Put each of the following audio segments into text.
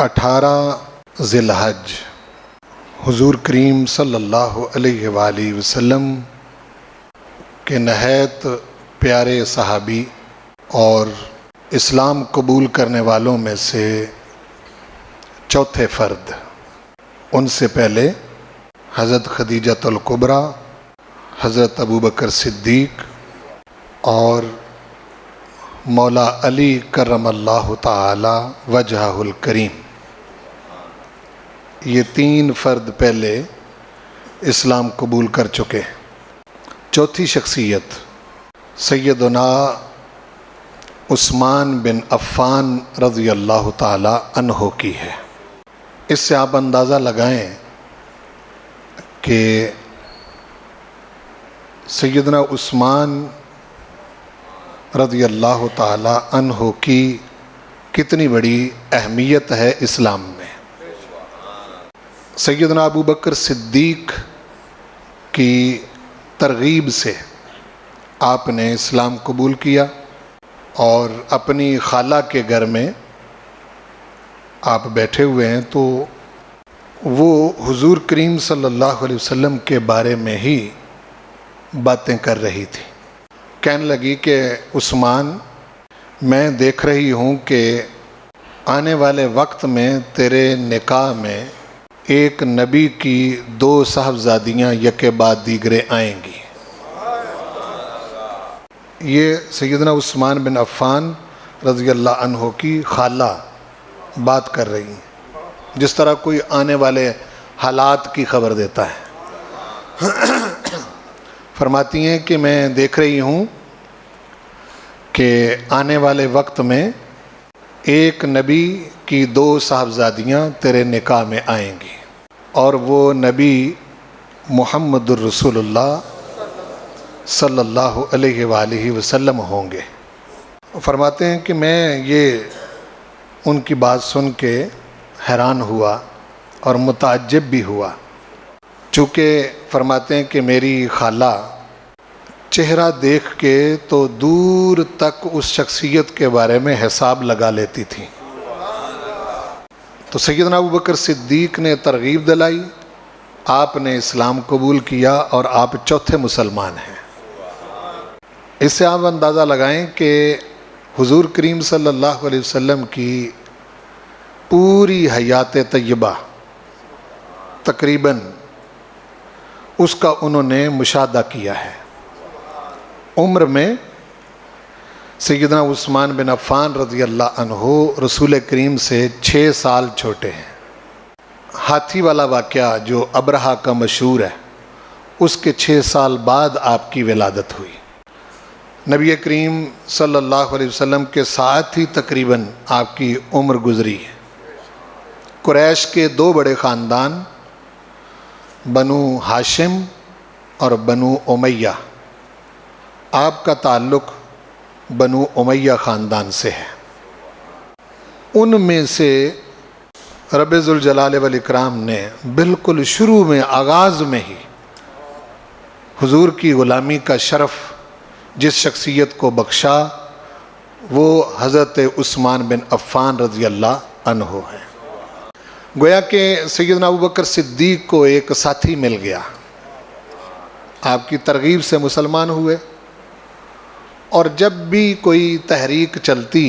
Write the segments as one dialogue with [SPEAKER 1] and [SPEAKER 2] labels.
[SPEAKER 1] 18 ذی الحج حضور کریم صلی اللہ علیہ وآلہ وسلم کے نہایت پیارے صحابی اور اسلام قبول کرنے والوں میں سے چوتھے فرد، ان سے پہلے حضرت خدیجۃ الکبریٰ، حضرت ابوبکر صدیق اور مولا علی کرم اللہ تعالی وجہہ الکریم، یہ تین فرد پہلے اسلام قبول کر چکے ہیں۔ چوتھی شخصیت سیدنا عثمان بن عفان رضی اللہ تعالی عنہ کی ہے۔ اس سے آپ اندازہ لگائیں کہ سیدنا عثمان رضی اللہ تعالی عنہ کی کتنی بڑی اہمیت ہے اسلام میں۔ سیدنا ابوبکر صدیق کی ترغیب سے آپ نے اسلام قبول کیا اور اپنی خالہ کے گھر میں آپ بیٹھے ہوئے ہیں تو وہ حضور کریم صلی اللہ علیہ وسلم کے بارے میں ہی باتیں کر رہی تھی۔ کہنے لگی کہ عثمان، میں دیکھ رہی ہوں کہ آنے والے وقت میں تیرے نکاح میں ایک نبی کی 2 صاحبزادیاں یکے بعد دیگرے آئیں گی۔ یہ سیدنا عثمان بن عفان رضی اللہ عنہ کی خالہ بات کر رہی ہیں، جس طرح کوئی آنے والے حالات کی خبر دیتا ہے۔ فرماتی ہیں کہ میں دیکھ رہی ہوں کہ آنے والے وقت میں ایک نبی کی 2 صاحبزادیاں تیرے نکاح میں آئیں گی، اور وہ نبی محمد الرسول اللہ صلی اللہ علیہ وآلہ وسلم ہوں گے۔ فرماتے ہیں کہ میں یہ ان کی بات سن کے حیران ہوا اور متعجب بھی ہوا، چونکہ فرماتے ہیں کہ میری خالہ چہرہ دیکھ کے تو دور تک اس شخصیت کے بارے میں حساب لگا لیتی تھی۔ تو سیدنا ابوبکر صدیق نے ترغیب دلائی، آپ نے اسلام قبول کیا اور آپ چوتھے مسلمان ہیں۔ اس سے آپ اندازہ لگائیں کہ حضور کریم صلی اللہ علیہ وسلم کی پوری حیات طیبہ تقریباً اس کا انہوں نے مشاہدہ کیا ہے۔ عمر میں سیدنا عثمان بن عفان رضی اللہ عنہ رسول کریم سے 6 سال چھوٹے ہیں۔ ہاتھی والا واقعہ جو ابرہہ کا مشہور ہے، اس کے 6 سال بعد آپ کی ولادت ہوئی۔ نبی کریم صلی اللہ علیہ وسلم کے ساتھ ہی تقریباً آپ کی عمر گزری ہے۔ قریش کے 2 بڑے خاندان بنو ہاشم اور بنو امیہ، آپ کا تعلق بنو امیہ خاندان سے ہے۔ ان میں سے رب ذوالجلال والاکرام نے بالکل شروع میں، آغاز میں ہی حضور کی غلامی کا شرف جس شخصیت کو بخشا وہ حضرت عثمان بن عفان رضی اللہ عنہ ہے۔ گویا کہ سیدنا ابوبکر صدیق کو ایک ساتھی مل گیا، آپ کی ترغیب سے مسلمان ہوئے، اور جب بھی کوئی تحریک چلتی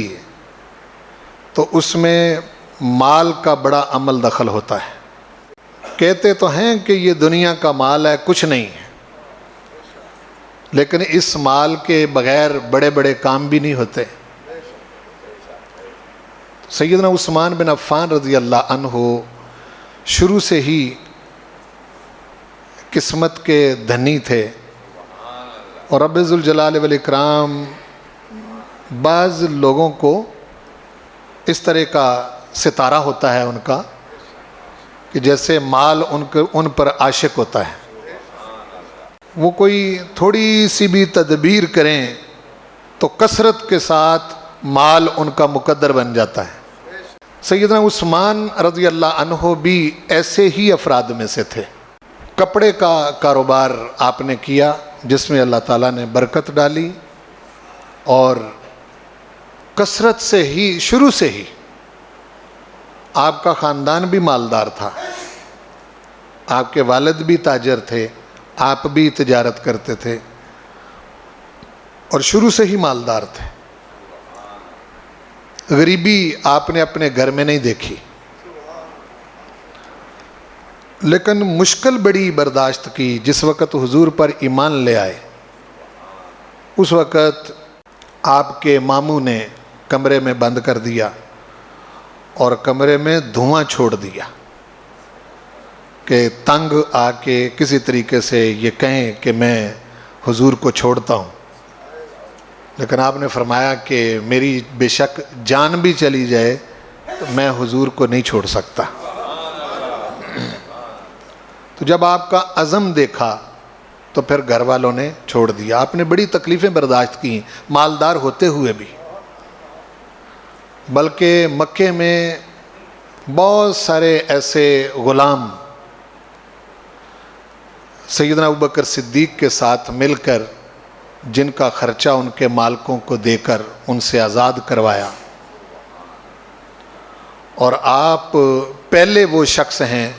[SPEAKER 1] تو اس میں مال کا بڑا عمل دخل ہوتا ہے۔ کہتے تو ہیں کہ یہ دنیا کا مال ہے، کچھ نہیں ہے، لیکن اس مال کے بغیر بڑے بڑے کام بھی نہیں ہوتے۔ سیدنا عثمان بن عفان رضی اللہ عنہ شروع سے ہی قسمت کے دھنی تھے، اور رب ذوالجلال والاکرام بعض لوگوں کو اس طرح کا ستارہ ہوتا ہے ان کا کہ جیسے مال ان پر عاشق ہوتا ہے، وہ کوئی تھوڑی سی بھی تدبیر کریں تو کثرت کے ساتھ مال ان کا مقدر بن جاتا ہے۔ سیدنا عثمان رضی اللہ عنہ بھی ایسے ہی افراد میں سے تھے۔ کپڑے کا کاروبار آپ نے کیا جس میں اللہ تعالیٰ نے برکت ڈالی، اور کثرت سے ہی شروع سے ہی آپ کا خاندان بھی مالدار تھا، آپ کے والد بھی تاجر تھے، آپ بھی تجارت کرتے تھے اور شروع سے ہی مالدار تھے۔ غریبی آپ نے اپنے گھر میں نہیں دیکھی، لیکن مشکل بڑی برداشت کی۔ جس وقت حضور پر ایمان لے آئے اس وقت آپ کے ماموں نے کمرے میں بند کر دیا اور کمرے میں دھواں چھوڑ دیا کہ تنگ آ کے کسی طریقے سے یہ کہیں کہ میں حضور کو چھوڑتا ہوں، لیکن آپ نے فرمایا کہ میری بے شک جان بھی چلی جائے تو میں حضور کو نہیں چھوڑ سکتا۔ تو جب آپ کا عزم دیکھا تو پھر گھر والوں نے چھوڑ دیا۔ آپ نے بڑی تکلیفیں برداشت کی مالدار ہوتے ہوئے بھی، بلکہ مکے میں بہت سارے ایسے غلام سیدنا ابوبکر صدیق کے ساتھ مل کر جن کا خرچہ ان کے مالکوں کو دے کر ان سے آزاد کروایا، اور آپ پہلے وہ شخص ہیں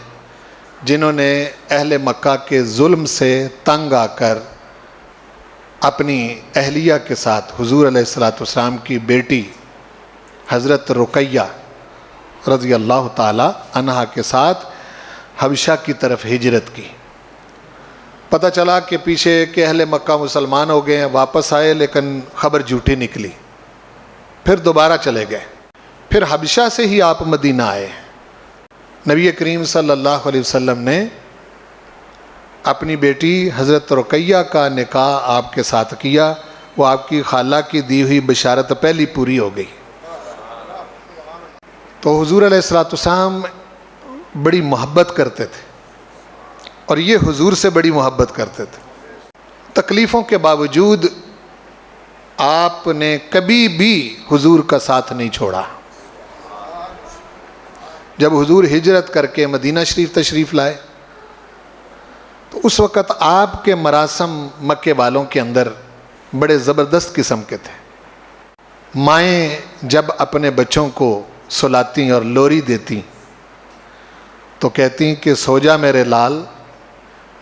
[SPEAKER 1] جنہوں نے اہل مکہ کے ظلم سے تنگ آ کر اپنی اہلیہ کے ساتھ حضور علیہ السلام کی بیٹی حضرت رقیہ رضی اللہ تعالی عنہا کے ساتھ حبشہ کی طرف ہجرت کی۔ پتہ چلا کہ پیچھے کہ اہل مکہ مسلمان ہو گئے ہیں، واپس آئے لیکن خبر جھوٹی نکلی، پھر دوبارہ چلے گئے، پھر حبشہ سے ہی آپ مدینہ آئے۔ نبی کریم صلی اللہ علیہ وسلم نے اپنی بیٹی حضرت رقیہ کا نکاح آپ کے ساتھ کیا، وہ آپ کی خالہ کی دی ہوئی بشارت پہلی پوری ہو گئی۔ تو حضور علیہ السلام بڑی محبت کرتے تھے اور یہ حضور سے بڑی محبت کرتے تھے۔ تکلیفوں کے باوجود آپ نے کبھی بھی حضور کا ساتھ نہیں چھوڑا۔ جب حضور ہجرت کر کے مدینہ شریف تشریف لائے تو اس وقت آپ کے مراسم مکے والوں کے اندر بڑے زبردست قسم کے تھے۔ مائیں جب اپنے بچوں کو سلاتی اور لوری دیتی تو کہتی کہ سو جا میرے لال،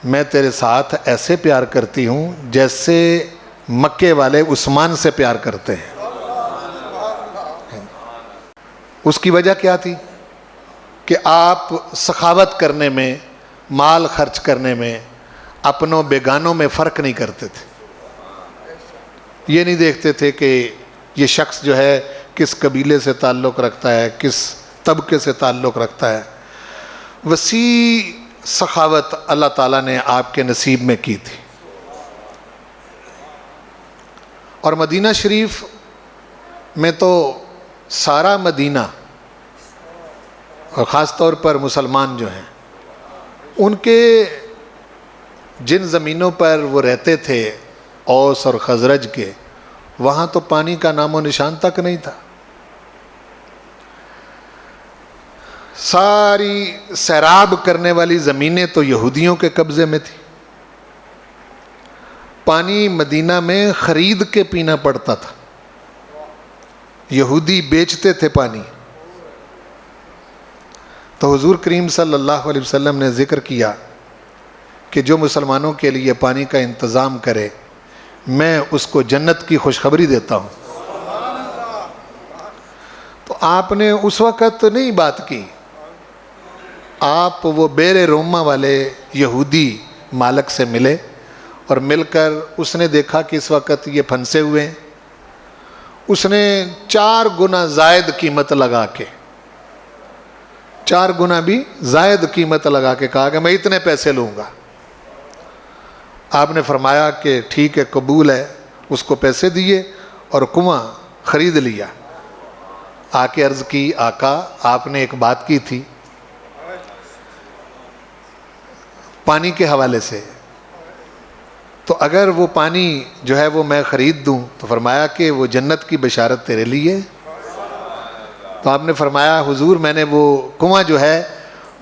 [SPEAKER 1] میں تیرے ساتھ ایسے پیار کرتی ہوں جیسے مکے والے عثمان سے پیار کرتے ہیں۔ اس کی وجہ کیا تھی کہ آپ سخاوت کرنے میں، مال خرچ کرنے میں، اپنوں بیگانوں میں فرق نہیں کرتے تھے۔ یہ نہیں دیکھتے تھے کہ یہ شخص جو ہے کس قبیلے سے تعلق رکھتا ہے، کس طبقے سے تعلق رکھتا ہے۔ وسیع سخاوت اللہ تعالیٰ نے آپ کے نصیب میں کی تھی۔ اور مدینہ شریف میں تو سارا مدینہ اور خاص طور پر مسلمان جو ہیں، ان کے جن زمینوں پر وہ رہتے تھے اوس اور خزرج کے، وہاں تو پانی کا نام و نشان تک نہیں تھا۔ ساری سیراب کرنے والی زمینیں تو یہودیوں کے قبضے میں تھی۔ پانی مدینہ میں خرید کے پینا پڑتا تھا، یہودی بیچتے تھے پانی۔ تو حضور کریم صلی اللہ علیہ وسلم نے ذکر کیا کہ جو مسلمانوں کے لیے پانی کا انتظام کرے میں اس کو جنت کی خوشخبری دیتا ہوں۔ تو آپ نے اس وقت نہیں بات کی، آپ وہ بیر روما والے یہودی مالک سے ملے اور مل کر اس نے دیکھا کہ اس وقت یہ پھنسے ہوئے ہیں۔ اس نے 4 گنا زائد قیمت لگا کے، 4 گنا بھی زائد قیمت لگا کے کہا کہ میں اتنے پیسے لوں گا۔ آپ نے فرمایا کہ ٹھیک ہے، قبول ہے۔ اس کو پیسے دیے اور کنواں خرید لیا۔ آ کے عرض کی آقا آپ نے ایک بات کی تھی پانی کے حوالے سے، تو اگر وہ پانی جو ہے وہ میں خرید دوں تو فرمایا کہ وہ جنت کی بشارت تیرے لیے۔ تو آپ نے فرمایا حضور میں نے وہ کنواں جو ہے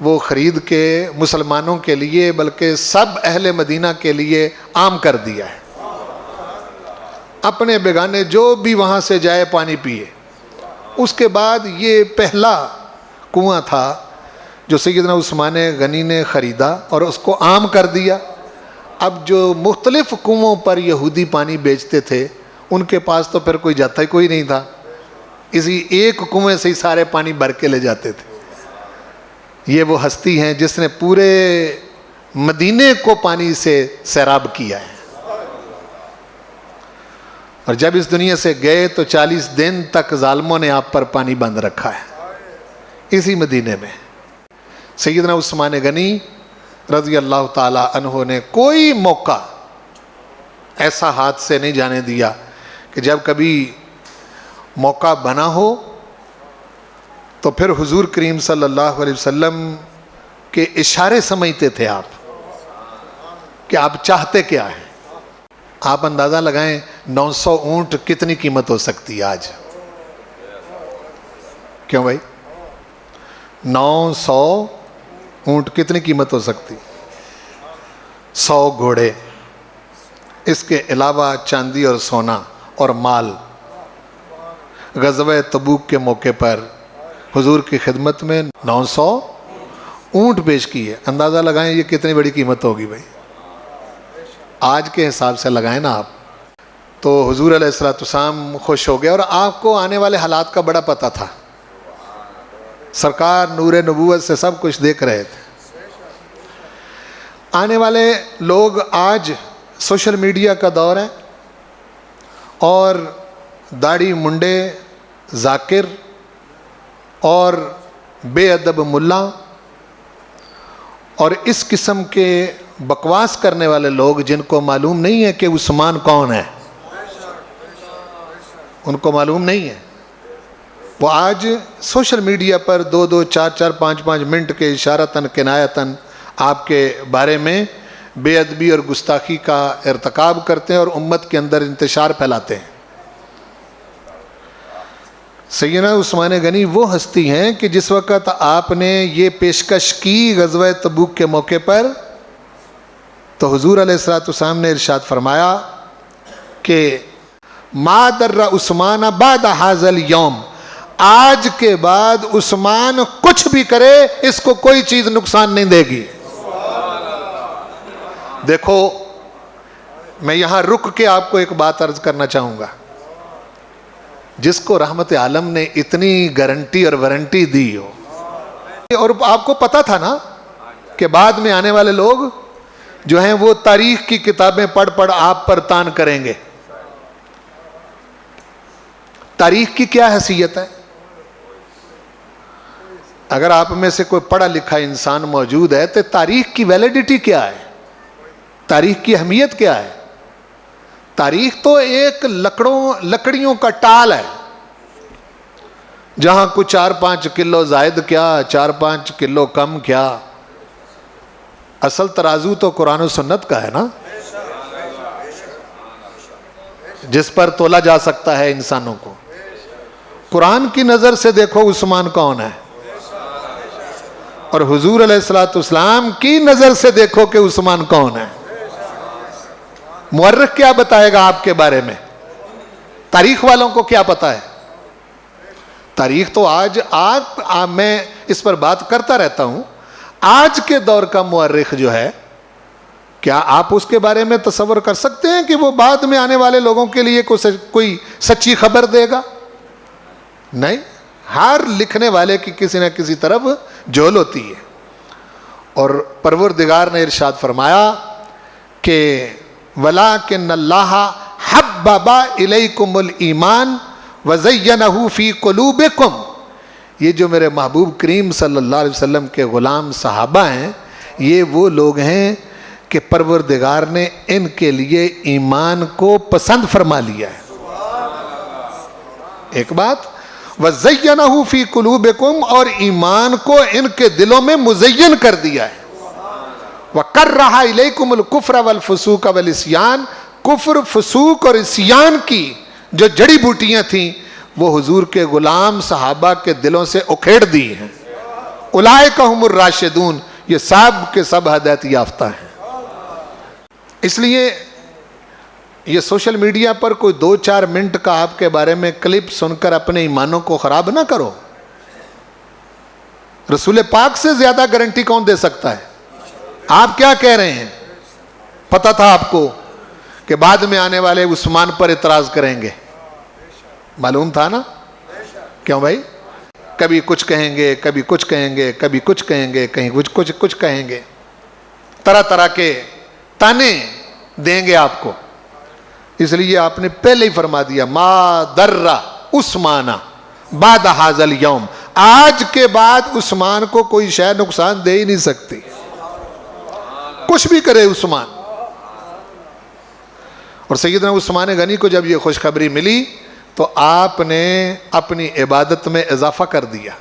[SPEAKER 1] وہ خرید کے مسلمانوں کے لیے بلکہ سب اہل مدینہ کے لیے عام کر دیا ہے، اپنے بیگانے جو بھی وہاں سے جائے پانی پیے۔ اس کے بعد یہ پہلا کنواں تھا جو سیدنا عثمان غنی نے خریدا اور اس کو عام کر دیا. اب جو مختلف کنووں پر یہودی پانی بیچتے تھے ان کے پاس تو پھر کوئی جاتا ہی کوئی نہیں تھا, اسی ایک کنویں سے ہی سارے پانی بھر کے لے جاتے تھے. یہ وہ ہستی ہیں جس نے پورے مدینے کو پانی سے سیراب کیا ہے, اور جب اس دنیا سے گئے تو 40 دن تک ظالموں نے آپ پر پانی بند رکھا ہے. اسی مدینے میں سیدنا عثمان غنی رضی اللہ تعالی عنہ نے کوئی موقع ایسا ہاتھ سے نہیں جانے دیا کہ جب کبھی موقع بنا ہو تو پھر حضور کریم صلی اللہ علیہ وسلم کے اشارے سمجھتے تھے آپ کہ آپ چاہتے کیا ہیں. آپ اندازہ لگائیں 900 اونٹ کتنی قیمت ہو سکتی ہے آج؟ کیوں بھائی 900 اونٹ کتنی قیمت ہو سکتی؟ 100 گھوڑے, اس کے علاوہ چاندی اور سونا اور مال. غزوہ تبوک کے موقع پر حضور کی خدمت میں 900 اونٹ پیش کیے. اندازہ لگائیں یہ کتنی بڑی قیمت ہوگی بھائی, آج کے حساب سے لگائیں نا آپ. تو حضور علیہ السلام خوش ہو گئے, اور آپ کو آنے والے حالات کا بڑا پتہ تھا, سرکار نور نبوت سے سب کچھ دیکھ رہے تھے. آنے والے لوگ آج سوشل میڈیا کا دور ہے, اور داڑھی منڈے ذاکر اور بے ادب ملا اور اس قسم کے بکواس کرنے والے لوگ جن کو معلوم نہیں ہے کہ عثمان کون ہے, ان کو معلوم نہیں ہے, وہ آج سوشل میڈیا پر 2-2, 4-4, 5-5 منٹ کے اشارتاً کنایتاً آپ کے بارے میں بے ادبی اور گستاخی کا ارتکاب کرتے ہیں اور امت کے اندر انتشار پھیلاتے ہیں. سیدنا عثمان غنی وہ ہستی ہیں کہ جس وقت آپ نے یہ پیشکش کی غزوہ تبوک کے موقع پر تو حضور علیہ السلام نے ارشاد فرمایا کہ ما در عثمان بعد ھذا الیوم, آج کے بعد عثمان کچھ بھی کرے اس کو کوئی چیز نقصان نہیں دے گی. دیکھو میں یہاں رک کے آپ کو ایک بات عرض کرنا چاہوں گا, جس کو رحمت عالم نے اتنی گارنٹی اور وارنٹی دی ہو, اور آپ کو پتا تھا نا کہ بعد میں آنے والے لوگ جو ہیں وہ تاریخ کی کتابیں پڑھ پڑھ آپ پر تان کریں گے. تاریخ کی کیا حیثیت ہے؟ اگر آپ میں سے کوئی پڑھا لکھا انسان موجود ہے تو تاریخ کی ویلیڈیٹی کیا ہے, تاریخ کی اہمیت کیا ہے؟ تاریخ تو ایک لکڑیوں کا ٹال ہے, جہاں کچھ 4-5 کلو زائد کیا 4-5 کلو کم کیا, اصل ترازو تو قرآن و سنت کا ہے نا, جس پر تولا جا سکتا ہے انسانوں کو. قرآن کی نظر سے دیکھو عثمان کون ہے, اور حضور علیہ السلام کی نظر سے دیکھو کہ عثمان کون ہے. مورخ کیا بتائے گا آپ کے بارے میں؟ تاریخ والوں کو کیا پتا ہے؟ تاریخ تو آج میں اس پر بات کرتا رہتا ہوں, آج کے دور کا مورخ جو ہے, کیا آپ اس کے بارے میں تصور کر سکتے ہیں کہ وہ بعد میں آنے والے لوگوں کے لیے کوئی سچی خبر دے گا؟ نہیں, ہر لکھنے والے کی کسی نہ کسی طرف جھول ہوتی ہے. اور پروردگار نے ارشاد فرمایا کہ وَلَٰكِنَّ اللَّهَ حَبَّبَ إِلَيْكُمُ الْإِيمَانَ وَزَيَّنَهُ فِي قُلُوبِكُمْ. یہ جو میرے محبوب کریم صلی اللہ علیہ وسلم کے غلام صحابہ ہیں, یہ وہ لوگ ہیں کہ پروردگار نے ان کے لیے ایمان کو پسند فرما لیا ہے. ایک بات, وَزَيَّنَهُ فِي قُلُوبِكُمْ, اور ایمان کو ان کے دلوں میں مزین کر دیا ہے. وَقَرَّهَ إِلَيْكُمُ الْكُفْرَ وَالْفُسُوقَ وَالْعِصْيَانَ, کفر فسوق اور عصیان کی جو جڑی بوٹیاں تھیں وہ حضور کے غلام صحابہ کے دلوں سے اکھیڑ دی ہیں. اولئک ھم الراشدون, یہ سب کے سب ہدایت یافتہ ہیں. اس لیے یہ سوشل میڈیا پر کوئی 2-4 منٹ کا آپ کے بارے میں کلپ سن کر اپنے ایمانوں کو خراب نہ کرو. رسول پاک سے زیادہ گارنٹی کون دے سکتا ہے؟ آپ کیا کہہ رہے ہیں؟ پتا تھا آپ کو کہ بعد میں آنے والے عثمان پر اعتراض کریں گے، معلوم تھا نا؟ کیوں بھائی؟ کبھی کچھ کہیں گے، کبھی کچھ کہیں گے، کبھی کچھ کہیں گے، کہیں کچھ کہیں گے، طرح طرح کے تانے دیں گے آپ کو. اس لیے آپ نے پہلے ہی فرما دیا ما در عثمان بعد ھذا الیوم، آج کے بعد عثمان کو کوئی شے نقصان دے ہی نہیں سکتی، کچھ بھی کرے عثمان. اور سیدنا عثمان غنی کو جب یہ خوشخبری ملی تو آپ نے اپنی عبادت میں اضافہ کر دیا.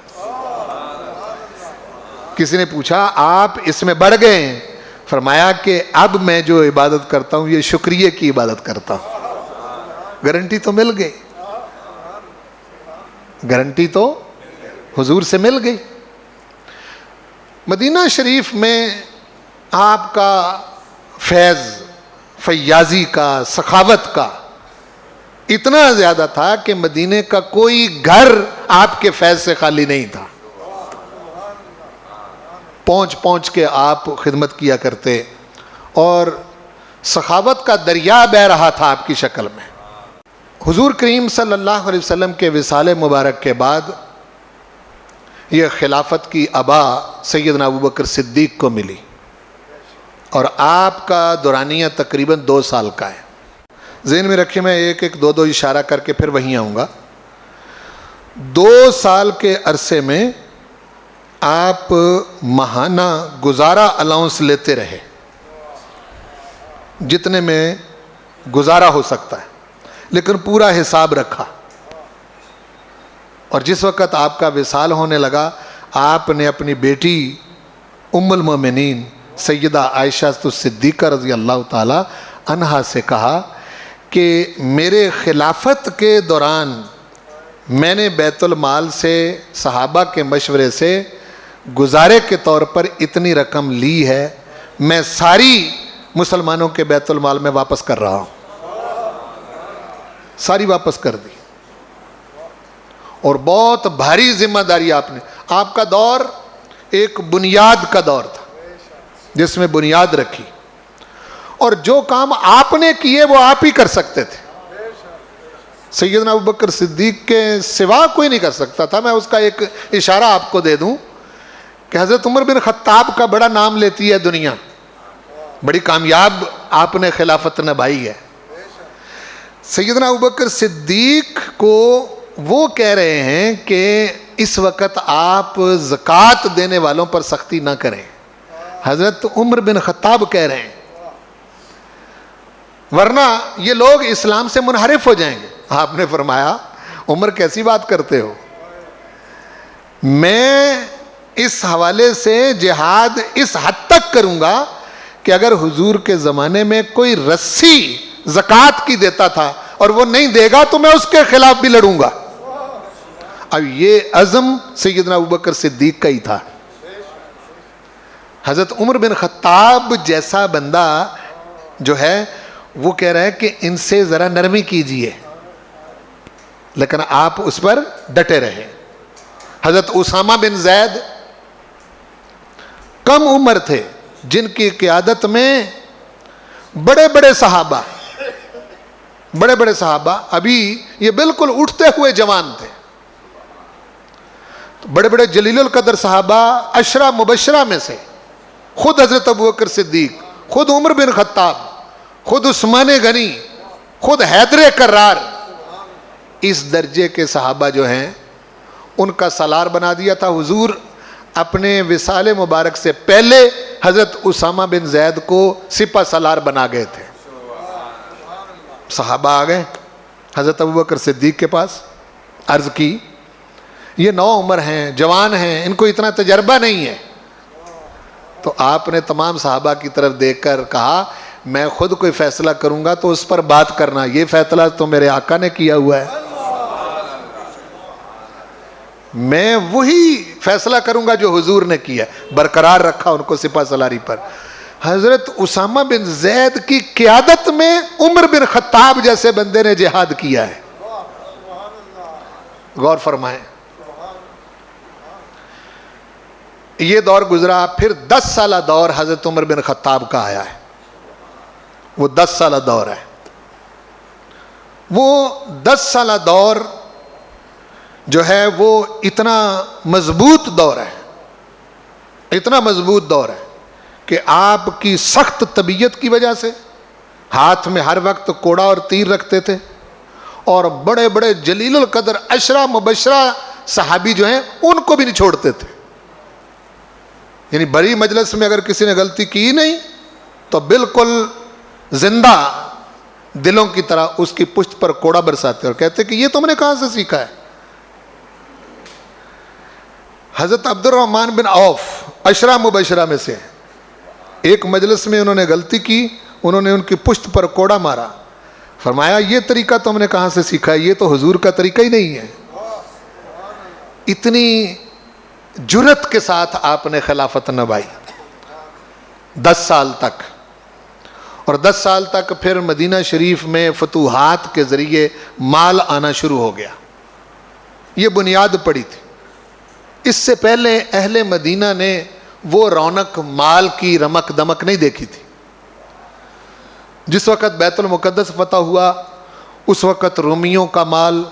[SPEAKER 1] کسی نے پوچھا آپ اس میں بڑھ گئے ہیں؟ فرمایا کہ اب میں جو عبادت کرتا ہوں یہ شکریہ کی عبادت کرتا ہوں. گارنٹی تو مل گئی، گارنٹی تو حضور سے مل گئی. مدینہ شریف میں آپ کا فیض، فیاضی کا، سخاوت کا اتنا زیادہ تھا کہ مدینے کا کوئی گھر آپ کے فیض سے خالی نہیں تھا. پہنچ پہنچ کے آپ خدمت کیا کرتے اور سخاوت کا دریا بہہ رہا تھا آپ کی شکل میں. حضور کریم صلی اللہ علیہ وسلم کے وصال مبارک کے بعد یہ خلافت کی ابا سیدنا ابوبکر صدیق کو ملی اور آپ کا دورانیہ تقریباً 2 سال کا ہے. ذہن میں رکھیں، میں ایک دو اشارہ کر کے پھر وہیں آؤں گا. 2 سال کے عرصے میں آپ ماہانہ گزارا الاؤنس لیتے رہے جتنے میں گزارا ہو سکتا ہے، لیکن پورا حساب رکھا. اور جس وقت آپ کا وصال ہونے لگا آپ نے اپنی بیٹی ام المومنین سیدہ عائشہ صدیقہ رضی اللہ تعالی عنہا سے کہا کہ میرے خلافت کے دوران میں نے بیت المال سے صحابہ کے مشورے سے گزارے کے طور پر اتنی رقم لی ہے، میں ساری مسلمانوں کے بیت المال میں واپس کر رہا ہوں. ساری واپس کر دی. اور بہت بھاری ذمہ داری آپ کا دور ایک بنیاد کا دور تھا جس میں بنیاد رکھی، اور جو کام آپ نے کیے وہ آپ ہی کر سکتے تھے. سیدنا ابوبکر صدیق کے سوا کوئی نہیں کر سکتا تھا. میں اس کا ایک اشارہ آپ کو دے دوں کہ حضرت عمر بن خطاب کا بڑا نام لیتی ہے دنیا، بڑی کامیاب آپ نے خلافت نبھائی ہے. سیدنا ابوبکر صدیق کو وہ کہہ رہے ہیں کہ اس وقت آپ زکوٰۃ دینے والوں پر سختی نہ کریں. حضرت عمر بن خطاب کہہ رہے ہیں، ورنہ یہ لوگ اسلام سے منحرف ہو جائیں گے. آپ نے فرمایا عمر کیسی بات کرتے ہو، میں اس حوالے سے جہاد اس حد تک کروں گا کہ اگر حضور کے زمانے میں کوئی رسی زکوٰۃ کی دیتا تھا اور وہ نہیں دے گا تو میں اس کے خلاف بھی لڑوں گا. اب یہ عزم سیدنا ابوبکر صدیق کا ہی تھا. حضرت عمر بن خطاب جیسا بندہ جو ہے وہ کہہ رہا ہے کہ ان سے ذرا نرمی کیجئے، لیکن آپ اس پر ڈٹے رہے. حضرت اسامہ بن زید کم عمر تھے جن کی قیادت میں بڑے بڑے صحابہ ابھی یہ بالکل اٹھتے ہوئے جوان تھے. بڑے بڑے جلیل القدر صحابہ عشرہ مبشرہ میں سے خود حضرت ابوبکر صدیق، خود عمر بن خطاب، خود عثمان غنی، خود حیدر کرار، اس درجے کے صحابہ جو ہیں ان کا سالار بنا دیا تھا. حضور اپنے وصال مبارک سے پہلے حضرت اسامہ بن زید کو سپہ سالار بنا گئے تھے. صحابہ آ گئے حضرت ابوبکر صدیق کے پاس، عرض کی یہ نو عمر ہیں، جوان ہیں، ان کو اتنا تجربہ نہیں ہے. تو آپ نے تمام صحابہ کی طرف دیکھ کر کہا میں خود کوئی فیصلہ کروں گا تو اس پر بات کرنا، یہ فیصلہ تو میرے آقا نے کیا ہوا ہے، میں وہی فیصلہ کروں گا جو حضور نے کیا. برقرار رکھا ان کو سپہ سالاری پر. حضرت اسامہ بن زید کی قیادت میں عمر بن خطاب جیسے بندے نے جہاد کیا ہے. غور فرمائیں. یہ دور گزرا، پھر 10 سالہ دور حضرت عمر بن خطاب کا آیا ہے. وہ 10 سالہ دور ہے. وہ 10 سالہ دور جو ہے وہ اتنا مضبوط دور ہے، اتنا مضبوط دور ہے کہ آپ کی سخت طبیعت کی وجہ سے ہاتھ میں ہر وقت کوڑا اور تیر رکھتے تھے، اور بڑے بڑے جلیل القدر عشرہ مبشرہ صحابی جو ہیں ان کو بھی نہیں چھوڑتے تھے. یعنی بڑی مجلس میں اگر کسی نے غلطی کی نہیں تو بالکل زندہ دلوں کی طرح اس کی پشت پر کوڑا برساتے اور کہتے کہ یہ تم نے کہاں سے سیکھا ہے. حضرت عبد الرحمن بن عوف عشرہ مبشرہ میں سے، ایک مجلس میں انہوں نے غلطی کی، انہوں نے ان کی پشت پر کوڑا مارا. فرمایا یہ طریقہ تم نے کہاں سے سیکھا ہے، یہ تو حضور کا طریقہ ہی نہیں ہے. اتنی جرت کے ساتھ آپ نے خلافت نبھائی 10 سال تک. اور 10 سال تک پھر مدینہ شریف میں فتوحات کے ذریعے مال آنا شروع ہو گیا. یہ بنیاد پڑی تھی. اس سے پہلے اہل مدینہ نے وہ رونق مال کی رمک دمک نہیں دیکھی تھی. جس وقت بیت المقدس فتح ہوا اس وقت رومیوں کا مال،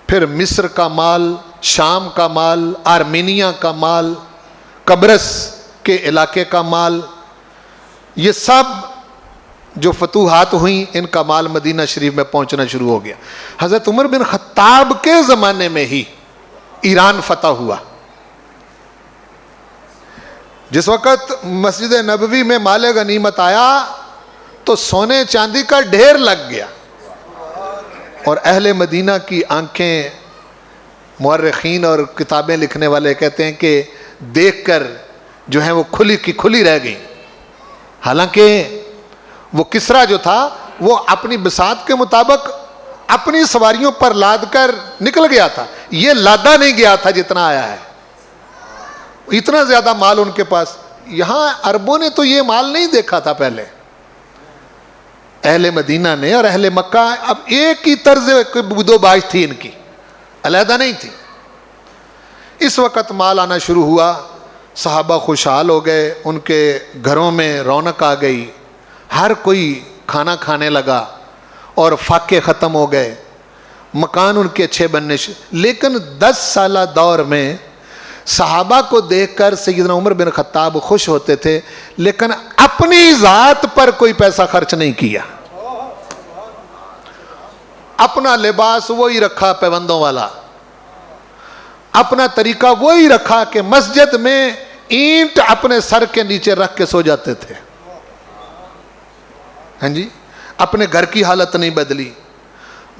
[SPEAKER 1] پھر مصر کا مال، شام کا مال، آرمینیا کا مال، قبرص کے علاقے کا مال، یہ سب جو فتوحات ہوئیں ان کا مال مدینہ شریف میں پہنچنا شروع ہو گیا. حضرت عمر بن خطاب کے زمانے میں ہی ایران فتح ہوا. جس وقت مسجد نبوی میں مال غنیمت آیا تو سونے چاندی کا ڈھیر لگ گیا، اور اہل مدینہ کی آنکھیں، مورخین اور کتابیں لکھنے والے کہتے ہیں کہ دیکھ کر جو ہیں وہ کھلی کی کھلی رہ گئیں. حالانکہ وہ کسرا جو تھا وہ اپنی بساط کے مطابق اپنی سواریوں پر لاد کر نکل گیا تھا، یہ لادا نہیں گیا تھا جتنا آیا ہے. اتنا زیادہ مال ان کے پاس. یہاں عربوں نے تو یہ مال نہیں دیکھا تھا پہلے. اہل مدینہ نے اور اہل مکہ اب ایک ہی طرز بود و باش تھی، ان کی علیحدہ نہیں تھی. اس وقت مال آنا شروع ہوا، صحابہ خوشحال ہو گئے، ان کے گھروں میں رونق آ گئی، ہر کوئی کھانا کھانے لگا اور فاقے ختم ہو گئے، مکان ان کے اچھے بننے لیکن 10 سالہ دور میں صحابہ کو دیکھ کر سیدنا عمر بن خطاب خوش ہوتے تھے، لیکن اپنی ذات پر کوئی پیسہ خرچ نہیں کیا. اپنا لباس وہی رکھا پیوندوں والا، اپنا طریقہ وہی رکھا کہ مسجد میں اینٹ اپنے سر کے نیچے رکھ کے سو جاتے تھے. ہاں جی، اپنے گھر کی حالت نہیں بدلی.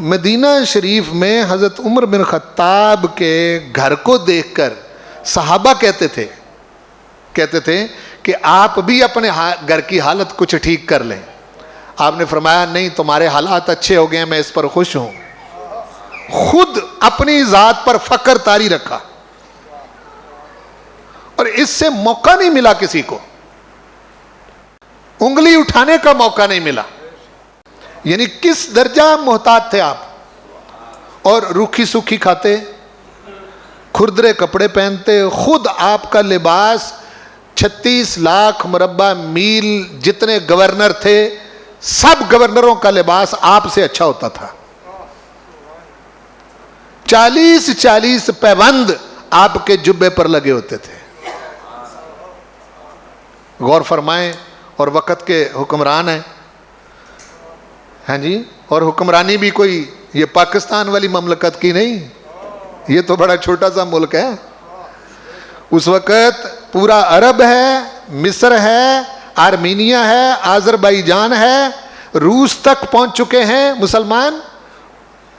[SPEAKER 1] مدینہ شریف میں حضرت عمر بن خطاب کے گھر کو دیکھ کر صحابہ کہتے تھے کہ آپ بھی اپنے گھر کی حالت کچھ ٹھیک کر لیں. آپ نے فرمایا نہیں، تمہارے حالات اچھے ہو گئے ہیں، میں اس پر خوش ہوں. خود اپنی ذات پر فخر طاری رکھا، اور اس سے موقع نہیں ملا کسی کو، انگلی اٹھانے کا موقع نہیں ملا. یعنی کس درجہ محتاط تھے آپ. اور روکھی سوکھی کھاتے، کھردرے کپڑے پہنتے. خود آپ کا لباس 36 لاکھ مربع میل جتنے گورنر تھے سب گورنروں کا لباس آپ سے اچھا ہوتا تھا. 40 پیوند آپ کے جبے پر لگے ہوتے تھے. غور فرمائیں. اور وقت کے حکمران ہیں. ہاں جی، اور حکمرانی بھی کوئی یہ پاکستان والی مملکت کی نہیں، یہ تو بڑا چھوٹا سا ملک ہے. اس وقت پورا عرب ہے، مصر ہے، آرمینیا ہے، آذربائیجان ہے، روس تک پہنچ چکے ہیں مسلمان.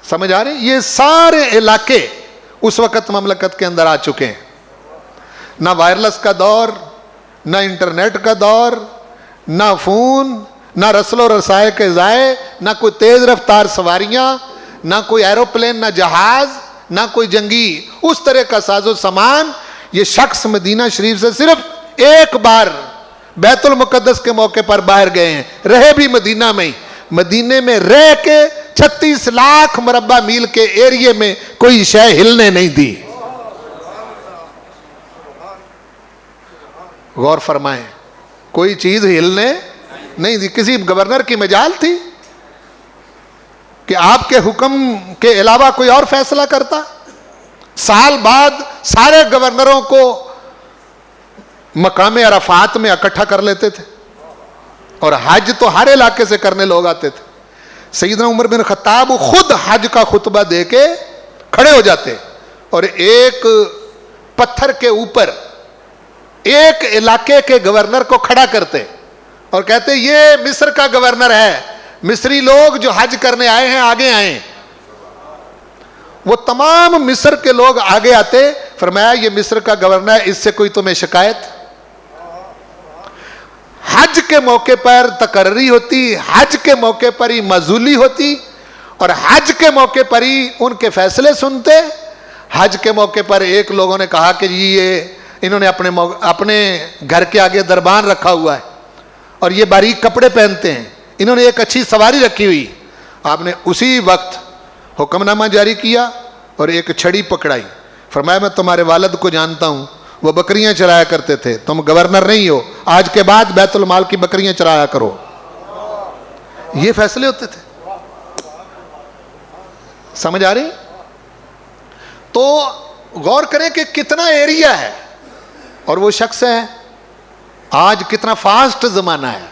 [SPEAKER 1] سمجھ آ رہے ہیں؟ یہ سارے علاقے اس وقت مملکت کے اندر آ چکے ہیں. نہ وائرلیس کا دور، نہ انٹرنیٹ کا دور، نہ فون، نہ رسل و رسائے کے ذائع، نہ کوئی تیز رفتار سواریاں، نہ کوئی ایروپلین، نہ جہاز، نہ کوئی جنگی اس طرح کا ساز و سامان. یہ شخص مدینہ شریف سے صرف ایک بار بیت المقدس کے موقع پر باہر گئے ہیں، رہے بھی مدینہ میں ہی. مدینے میں رہ کے 36 لاکھ مربع میل کے ایریے میں کوئی شے ہلنے نہیں دی. غور فرمائیں, کوئی چیز ہلنے نہیں دی. کسی گورنر کی مجال تھی کہ آپ کے حکم کے علاوہ کوئی اور فیصلہ کرتا؟ سال بعد سارے گورنروں کو مقام عرفات میں اکٹھا کر لیتے تھے, اور حج تو ہر علاقے سے کرنے لوگ آتے تھے. سیدنا عمر بن خطاب خود حج کا خطبہ دے کے کھڑے ہو جاتے اور ایک پتھر کے اوپر ایک علاقے کے گورنر کو کھڑا کرتے اور کہتے یہ مصر کا گورنر ہے, مصری لوگ جو حج کرنے آئے ہیں آگے آئیں. وہ تمام مصر کے لوگ آگے آتے, فرمایا یہ مصر کا گورنر ہے, اس سے کوئی تمہیں شکایت؟ حج کے موقع پر تقرری ہوتی, حج کے موقع پر ہی معزولی ہوتی, اور حج کے موقع پر ہی ان کے فیصلے سنتے. حج کے موقع پر ایک لوگوں نے کہا کہ جی یہ انہوں نے اپنے گھر کے آگے دربان رکھا ہوا ہے اور یہ باریک کپڑے پہنتے ہیں, انہوں نے ایک اچھی سواری رکھی ہوئی. آپ نے اسی وقت حکم نامہ جاری کیا اور ایک چھڑی پکڑائی. فرمایا میں تمہارے والد کو جانتا ہوں, وہ بکریاں چرایا کرتے تھے, تم گورنر نہیں ہو, آج کے بعد بیت المال کی بکریاں چرایا کرو. یہ فیصلے ہوتے تھے. سمجھ آ رہی؟ تو غور کریں کہ کتنا ایریا ہے اور وہ شخص ہے. آج کتنا فاسٹ زمانہ ہے.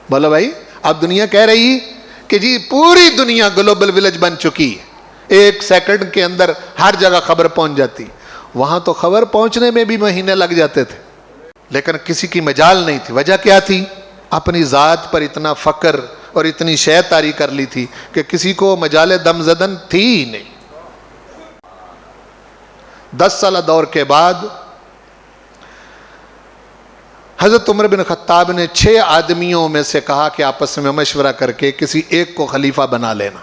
[SPEAKER 1] بولو بھائی, اب دنیا کہہ رہی کہ جی پوری دنیا گلوبل ولیج بن چکی ہے, ایک سیکنڈ کے اندر ہر جگہ خبر پہنچ جاتی. وہاں تو خبر پہنچنے میں بھی مہینے لگ جاتے تھے, لیکن کسی کی مجال نہیں تھی. وجہ کیا تھی؟ اپنی ذات پر اتنا فخر اور اتنی شے طاری کر لی تھی کہ کسی کو مجال دم زدن تھی ہی نہیں. 10 سالہ دور کے بعد حضرت عمر بن خطاب نے 6 آدمیوں میں سے کہا کہ آپس میں مشورہ کر کے کسی ایک کو خلیفہ بنا لینا.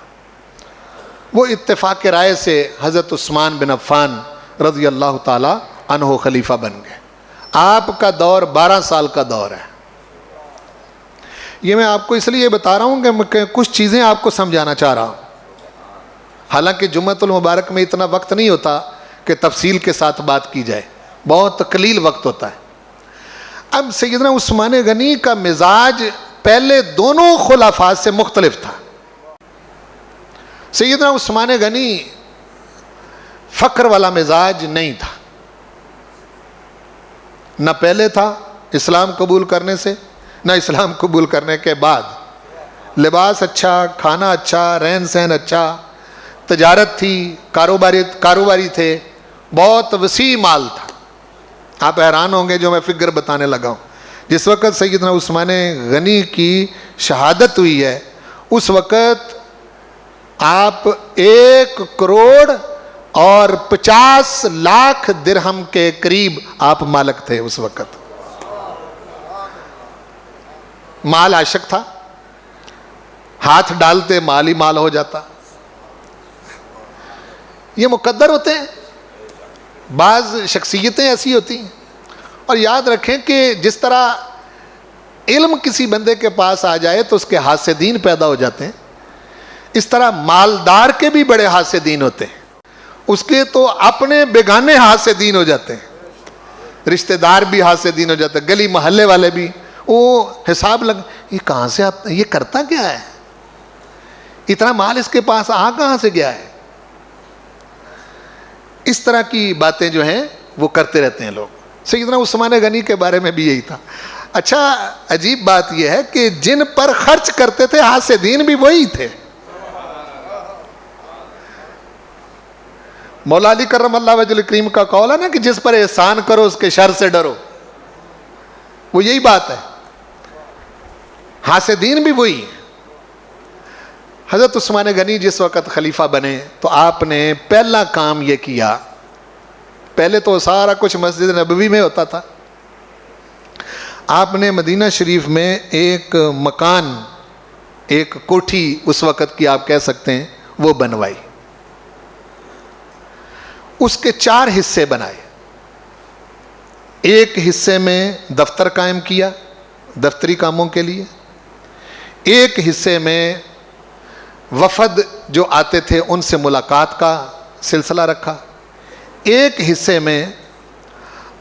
[SPEAKER 1] وہ اتفاق رائے سے حضرت عثمان بن عفان رضی اللہ تعالی عنہ خلیفہ بن گئے. آپ کا دور 12 سال کا دور ہے. یہ میں آپ کو اس لیے بتا رہا ہوں کہ کچھ چیزیں آپ کو سمجھانا چاہ رہا ہوں. حالانکہ جمعۃ المبارک میں اتنا وقت نہیں ہوتا کہ تفصیل کے ساتھ بات کی جائے, بہت قلیل وقت ہوتا ہے. اب سیدنا عثمان غنی کا مزاج پہلے دونوں خلفاء سے مختلف تھا. سیدنا عثمان غنی فقر والا مزاج نہیں تھا, نہ پہلے تھا اسلام قبول کرنے سے, نہ اسلام قبول کرنے کے بعد. لباس اچھا, کھانا اچھا, رہن سہن اچھا, تجارت تھی, کاروباری تھے, بہت وسیع مال تھا. آپ حیران ہوں گے جو میں فگر بتانے لگا ہوں. جس وقت سیدنا عثمان غنی کی شہادت ہوئی ہے اس وقت آپ 1 کروڑ اور 50 لاکھ درہم کے قریب آپ مالک تھے. اس وقت مال عاشق تھا, ہاتھ ڈالتے مال ہی مال ہو جاتا. یہ مقدر ہوتے ہیں, بعض شخصیتیں ایسی ہوتی ہیں. اور یاد رکھیں کہ جس طرح علم کسی بندے کے پاس آ جائے تو اس کے ہاتھ سے دین پیدا ہو جاتے ہیں, اس طرح مالدار کے بھی بڑے ہاتھ سے دین ہوتے ہیں. اس کے تو اپنے بیگانے ہاتھ سے دین ہو جاتے ہیں, رشتہ دار بھی ہاتھ سے دین ہو جاتے ہیں, گلی محلے والے بھی. وہ حساب یہ کہاں سے آتا, یہ کرتا کیا ہے, اتنا مال اس کے پاس کہاں سے گیا ہے. اس طرح کی باتیں جو ہیں وہ کرتے رہتے ہیں لوگ. سیدنا عثمان غنی کے بارے میں بھی یہی تھا. اچھا عجیب بات یہ ہے کہ جن پر خرچ کرتے تھے ہاتھ سے دین بھی وہی تھے. مولا علی کرم اللہ وجہ کریم کا قول ہے نا کہ جس پر احسان کرو اس کے شر سے ڈرو. وہ یہی بات ہے, ہاتھ سے دین بھی وہی ہے. حضرت عثمان غنی جس وقت خلیفہ بنے تو آپ نے پہلا کام یہ کیا, پہلے تو سارا کچھ مسجد نبوی میں ہوتا تھا, آپ نے مدینہ شریف میں ایک مکان, ایک کوٹھی اس وقت کی آپ کہہ سکتے ہیں, وہ بنوائی. اس کے 4 حصے بنائے. ایک حصے میں دفتر قائم کیا دفتری کاموں کے لیے, ایک حصے میں وفد جو آتے تھے ان سے ملاقات کا سلسلہ رکھا, ایک حصے میں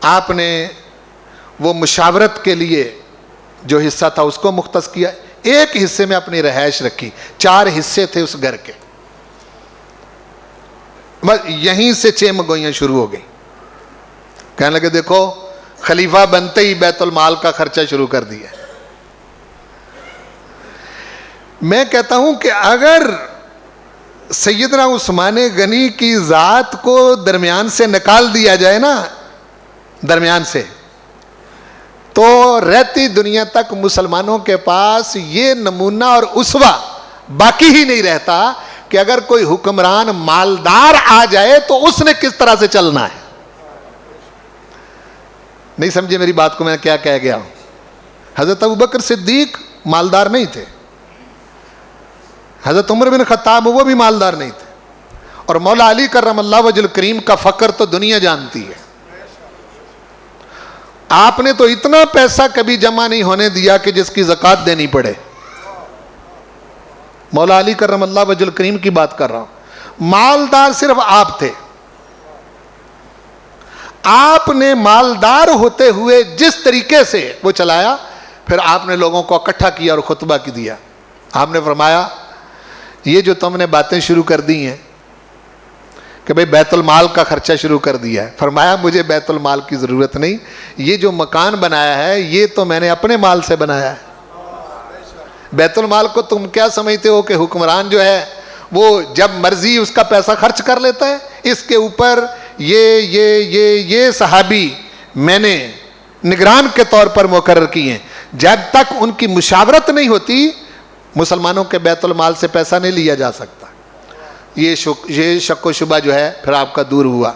[SPEAKER 1] آپ نے وہ مشاورت کے لیے جو حصہ تھا اس کو مختص کیا، ایک حصے میں اپنی رہائش رکھی، 4 حصے تھے اس گھر کے، بس یہیں سے چیم گوئیاں شروع ہو گئیں. کہنے لگے دیکھو خلیفہ بنتے ہی بیت المال کا خرچہ شروع کر دیا. میں کہتا ہوں کہ اگر سیدنا عثمان غنی کی ذات کو درمیان سے نکال دیا جائے نا، درمیان سے، تو رہتی دنیا تک مسلمانوں کے پاس یہ نمونہ اور اسوہ باقی ہی نہیں رہتا کہ اگر کوئی حکمران مالدار آ جائے تو اس نے کس طرح سے چلنا ہے. نہیں سمجھے میری بات کو میں کیا کہہ گیا ہوں؟ حضرت ابوبکر صدیق مالدار نہیں تھے، حضرت عمر بن خطاب وہ بھی مالدار نہیں تھے، اور مولا علی کرم اللہ وجہ الکریم کا فقر تو دنیا جانتی ہے. آپ نے تو اتنا پیسہ کبھی جمع نہیں ہونے دیا کہ جس کی زکوٰۃ دینی پڑے. مولا علی کرم اللہ وجہ الکریم کی بات کر رہا ہوں. مالدار صرف آپ تھے. آپ نے مالدار ہوتے ہوئے جس طریقے سے وہ چلایا، پھر آپ نے لوگوں کو اکٹھا کیا اور خطبہ کی دیا. آپ نے فرمایا یہ جو تم نے باتیں شروع کر دی ہیں کہ بھئی بیت المال کا خرچہ شروع کر دیا ہے، فرمایا مجھے بیت المال کی ضرورت نہیں، یہ جو مکان بنایا ہے یہ تو میں نے اپنے مال سے بنایا ہے. بیت المال کو تم کیا سمجھتے ہو کہ حکمران جو ہے وہ جب مرضی اس کا پیسہ خرچ کر لیتا ہے؟ اس کے اوپر یہ صحابی میں نے نگران کے طور پر مقرر کی ہیں. جب تک ان کی مشاورت نہیں ہوتی مسلمانوں کے بیت المال سے پیسہ نہیں لیا جا سکتا. یہ شک و شبہ جو ہے پھر آپ کا دور ہوا.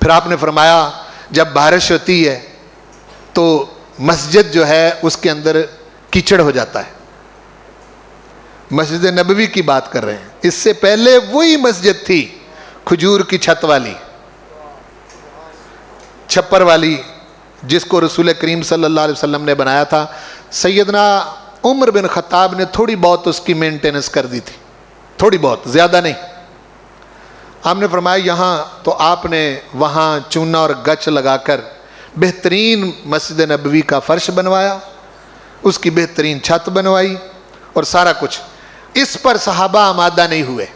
[SPEAKER 1] پھر آپ نے فرمایا جب بارش ہوتی ہے تو مسجد جو ہے اس کے اندر کیچڑ ہو جاتا ہے. مسجد نبوی کی بات کر رہے ہیں. اس سے پہلے وہی مسجد تھی کھجور کی چھت والی، چھپر والی، جس کو رسول کریم صلی اللہ علیہ وسلم نے بنایا تھا. سیدنا عمر بن خطاب نے تھوڑی بہت اس کی مینٹیننس کر دی تھی، تھوڑی بہت، زیادہ نہیں. آپ نے فرمایا یہاں، تو آپ نے وہاں چونا اور گچ لگا کر بہترین مسجد نبوی کا فرش بنوایا، اس کی بہترین چھت بنوائی اور سارا کچھ. اس پر صحابہ آمادہ نہیں ہوئے.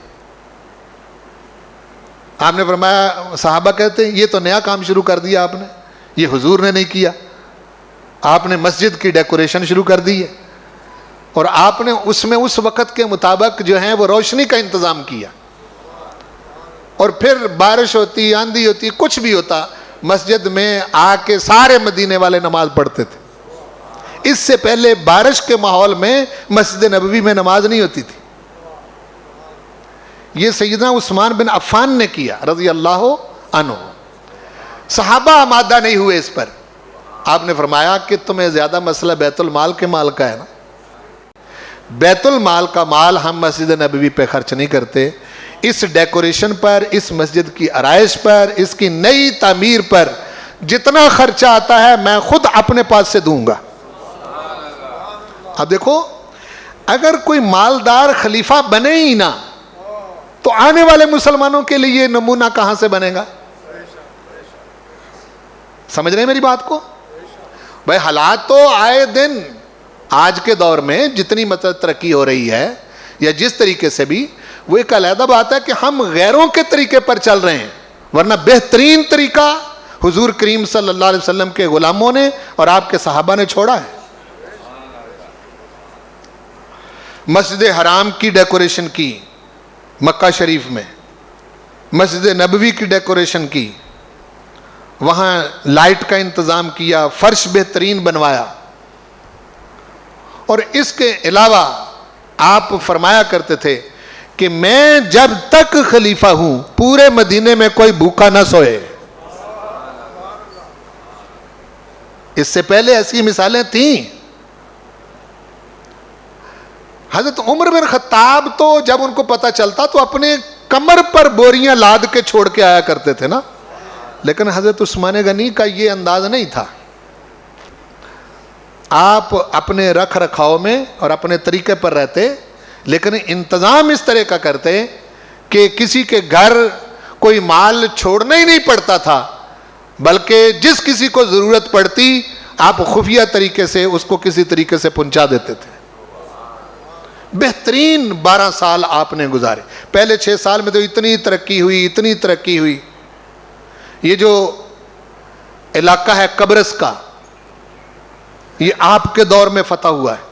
[SPEAKER 1] آپ نے فرمایا صحابہ کہتے ہیں یہ تو نیا کام شروع کر دیا آپ نے، یہ حضور نے نہیں کیا. آپ نے مسجد کی ڈیکوریشن شروع کر دی ہے اور آپ نے اس میں اس وقت کے مطابق جو ہیں وہ روشنی کا انتظام کیا. اور پھر بارش ہوتی، آندھی ہوتی، کچھ بھی ہوتا، مسجد میں آ کے سارے مدینے والے نماز پڑھتے تھے. اس سے پہلے بارش کے ماحول میں مسجد نبوی میں نماز نہیں ہوتی تھی. یہ سیدنا عثمان بن عفان نے کیا رضی اللہ عنہ. صحابہ آمادہ نہیں ہوئے اس پر. آپ نے فرمایا کہ تمہیں زیادہ مسئلہ بیت المال کے مال کا ہے نا. بیت المال کا مال ہم مسجد نبوی پہ خرچ نہیں کرتے. اس ڈیکوریشن پر، اس مسجد کی آرائش پر، اس کی نئی تعمیر پر جتنا خرچہ آتا ہے میں خود اپنے پاس سے دوں گا. اب دیکھو اگر کوئی مالدار خلیفہ بنے ہی نہ تو آنے والے مسلمانوں کے لیے یہ نمونہ کہاں سے بنے گا؟ سمجھ رہے ہیں میری بات کو؟ بھائی حالات تو آئے دن آج کے دور میں جتنی مطلب ترقی ہو رہی ہے یا جس طریقے سے بھی، وہ ایک علیحدہ بات ہے کہ ہم غیروں کے طریقے پر چل رہے ہیں، ورنہ بہترین طریقہ حضور کریم صلی اللہ علیہ وسلم کے غلاموں نے اور آپ کے صحابہ نے چھوڑا ہے. مسجد حرام کی ڈیکوریشن کی مکہ شریف میں، مسجد نبوی کی ڈیکوریشن کی، وہاں لائٹ کا انتظام کیا، فرش بہترین بنوایا. اور اس کے علاوہ آپ فرمایا کرتے تھے کہ میں جب تک خلیفہ ہوں پورے مدینے میں کوئی بھوکا نہ سوئے. اس سے پہلے ایسی مثالیں تھیں. حضرت عمر بن خطاب تو جب ان کو پتہ چلتا تو اپنے کمر پر بوریاں لاد کے چھوڑ کے آیا کرتے تھے نا. لیکن حضرت عثمان غنی کا یہ انداز نہیں تھا. آپ اپنے رکھ رکھاؤ میں اور اپنے طریقے پر رہتے، لیکن انتظام اس طرح کا کرتے کہ کسی کے گھر کوئی مال چھوڑنا ہی نہیں پڑتا تھا. بلکہ جس کسی کو ضرورت پڑتی آپ خفیہ طریقے سے اس کو کسی طریقے سے پہنچا دیتے تھے. بہترین 12 سال آپ نے گزارے. پہلے 6 سال میں تو اتنی ترقی ہوئی. یہ جو علاقہ ہے قبرص کا، یہ آپ کے دور میں فتح ہوا ہے.